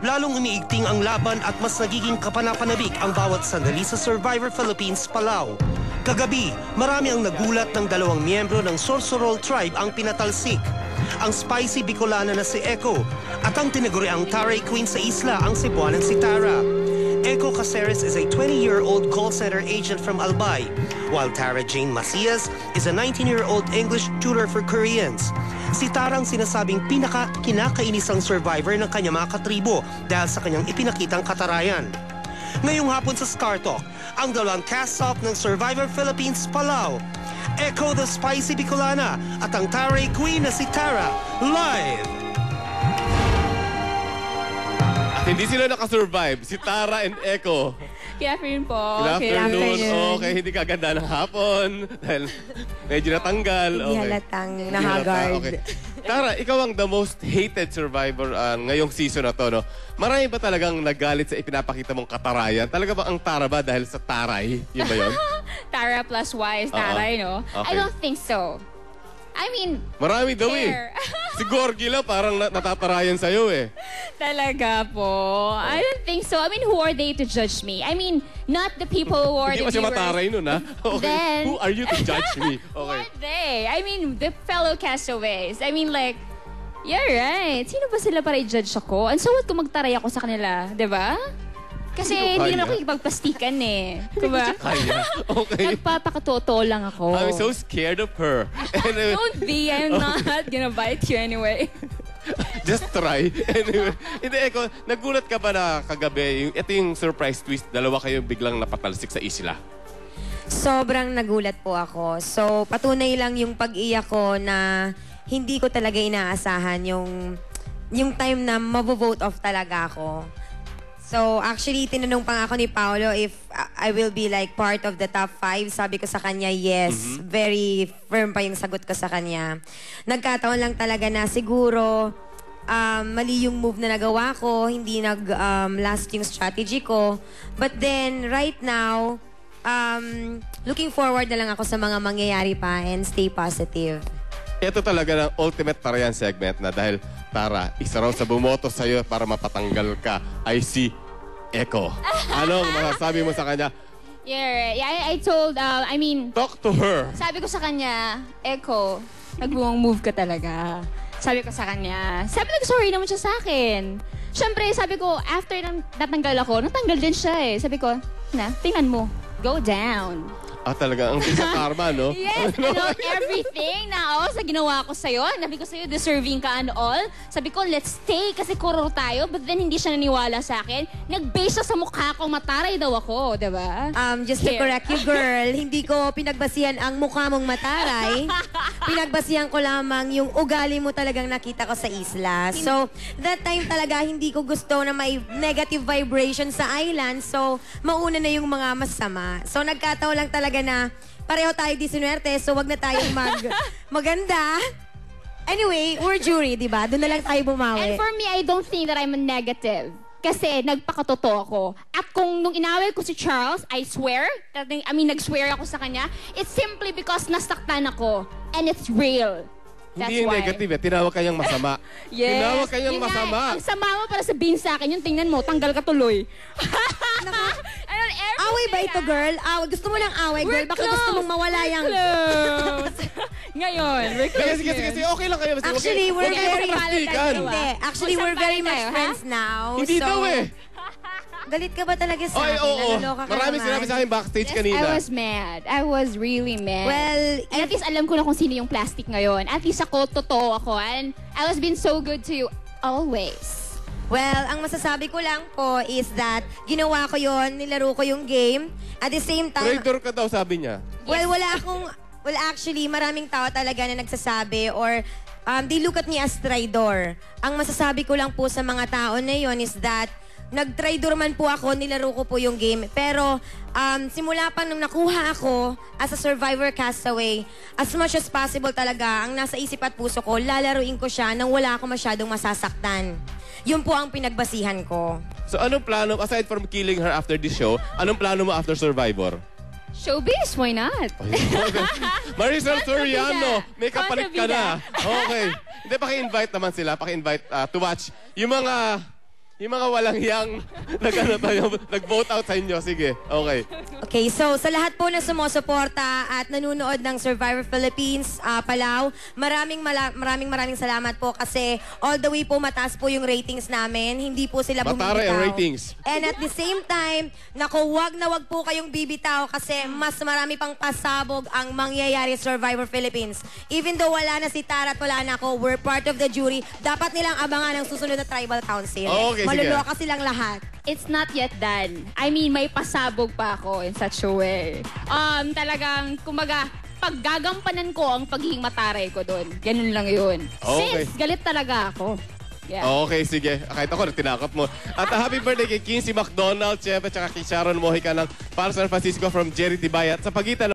lalong umiigting ang laban at mas nagiging kapanapanabik ang bawat sandali sa Survivor Philippines Palau. Kagabi, marami ang nagulat ng dalawang miyembro ng Sorsorol Tribe ang pinatalsik. Ang spicy Bicolana na si Echo at ang tinaguriang Taray Queen sa isla ang Cebuanan si Tara. Echo Caceres is a 20-year-old call center agent from Albay, while Tara Jane Macias is a 19-year-old English tutor for Koreans. Si Tara ang sinasabing kinakainisang survivor ng kanyang mga katribo dahil sa kanyang ipinakitang katarayan. Ngayong hapon sa Star Talk, ang dalawang cast-off ng Survivor Philippines Palau, Echo the Spicy Bicolana at ang Taray Queen na si Tara, live! Hindi sila nakasurvive. Si Tara and Echo. Good afternoon po. Good afternoon. Okay, hindi kaganda ng hapon. Dahil medyo natanggal. Hindi halatang nahagard. Okay. Tara, ikaw ang the most hated survivor ngayong season na to, no? Marami ba talagang nagalit sa ipinapakita mong katarayan? Talaga ba ang Tara ba dahil sa taray? Yun ba yun? Tara plus Y is taray, no? Okay. I don't think so. I mean, marami daw eh. Si Gorgie lang parang natatarayan sa'yo eh. Talaga po. I don't think so. I mean, who are they to judge me? I mean, not the people who are Hindi the pa siya mataray nun, ha? Okay. Then, who are you to judge me? who Okay. are they? I mean, the fellow castaways. I mean, like, you're right. Sino ba sila para i-judge ako? And so, kung magtaray ako sa kanila, di ba? Kasi hindi naman ako ikipagplastikan eh. Diba? Kaya. Okay. Nagpapakatotoo lang ako. I'm so scared of her. Anyway, Don't be. I'm not gonna bite you anyway. just try. Anyway. Hindi, Eko, nagulat ka ba na kagabi, ito yung surprise twist, dalawa kayong biglang napatalsik sa isla? Sobrang nagulat po ako. So, patunay lang yung pag-iyak ko na hindi ko talaga inaasahan yung time na mabo-vote off talaga ako. So, actually, tinanong pa nga ako ni Paolo if I will be like part of the top 5. Sabi ko sa kanya, yes. Very firm pa yung sagot ko sa kanya. Nagkataon lang talaga na siguro mali yung move na nagawa ko, hindi nag-last yung strategy ko. But then, right now, looking forward na lang ako sa mga mangyayari pa and stay positive. Ito talaga ng ultimate tarayan segment na dahil Tara, isa raw sa bumoto sa'yo para mapatanggal ka ay si Echo. Anong masasabi mo sa kanya? Yeah, I told, I mean... Talk to her. Sabi ko sa kanya, Echo, nagbuwang move ka talaga. Sabi ko sa kanya, nag-sorry naman siya sa akin. Siyempre, sabi ko, after natanggal ako, natanggal din siya eh. Sabi ko, tingnan mo, go down. Talaga, ang bisa karma, no? Yes, everything na sa ginawa ko sa'yo. Sabi ko sa'yo, deserving ka and all. Sabi ko, let's stay kasi kuror tayo. But then, hindi siya naniwala sa akin. Nag-base siya sa mukha ko, mataray daw ako, diba? Just to correct you, girl, hindi ko pinagbasihan ang mukha mong mataray. Pinagbasihan ko lamang yung ugali mo talagang nakita ko sa isla. So, that time talaga, hindi ko gusto na may negative vibration sa island. So, mauna na yung mga masama. So, nagkataon lang talaga na pareho tayo di sinuwerte, so wag na tayong maganda. Anyway, we're jury, di ba? Doon na lang tayo bumawi. And for me, I don't think that I'm a negative. Kasi nagpakatotoo ako. At kung nung inaway ko si Charles, I swear, nag-swear ako sa kanya, it's simply because nasaktan ako. And it's real. That's Hindi yung why. negative eh. Tinawag kayang masama. Yes. Tinawag kayang Yun nga, masama. Ang sama mo para sabihin sa akin, yung tingnan mo, tanggal ka tuloy. Away ba ito, girl? Gusto mo ng away, girl? Baka gusto mong mawala yung... Ngayon, we're close. Sige, okay lang kayo. Actually, we're very... plastikan. Hindi. Actually, we're very much friends now. Hindi daw eh. Galit ka ba talaga sa Ay, akin? oo. Naloloka ka Marami naman. sinabi sa akin backstage Yes, kanina. I was mad. I was really mad. Well, and at least alam ko na kung sino yung plastic ngayon. At least ako, totoo ako. And I was been so good to you always. Well, ang masasabi ko lang po is that ginawa ko yon, nilaro ko yung game. At the same time... Traitor ka daw, sabi niya. Well, actually, maraming tao talaga na nagsasabi or they look at me as traidor. Ang masasabi ko lang po sa mga tao na yon is that nag-traidor man po ako, nilaro ko po yung game. Pero simula pa nung nakuha ako as a survivor castaway, as much as possible talaga, ang nasa isip at puso ko, lalaruin ko siya nang wala ako masyadong masasaktan. Yun po ang pinagbasihan ko. So anong plano, aside from killing her after this show, anong plano mo after Survivor? Showbiz, why not? Maricel Soriano, may kapalit ka na. Kontrabida. Okay. Hindi, paki-invite naman sila. Paki-invite to watch yung mga Yung mga walang yang nag-vote out sa inyo. Sige, okay. Okay, so sa lahat po na sumusuporta at nanonood ng Survivor Philippines, Palau, maraming salamat po kasi all the way po mataas po yung ratings namin. Hindi po sila bumibitaw. Mataray ang ratings. And at the same time, naku, wag po kayong bibitaw kasi mas marami pang pasabog ang mangyayari sa Survivor Philippines. Even though wala na si Tara at wala na ako, we're part of the jury, dapat nilang abangan ang susunod na Tribal Council. Okay, sige. Maluloka silang lahat. It's not yet done. I mean, may pasabog pa ako in such a way. Talagang, kumaga, paggagampanan ko ang pagiging mataray ko doon. Ganun lang yun. Okay. Since galit talaga ako. Yeah. Okay, sige. Kahit ako, tinakap mo. At happy birthday kay Kinsey McDonald, Chef, at saka kay Sharon Mojica ng para San Francisco from Jerry Tibay. At sa pagitan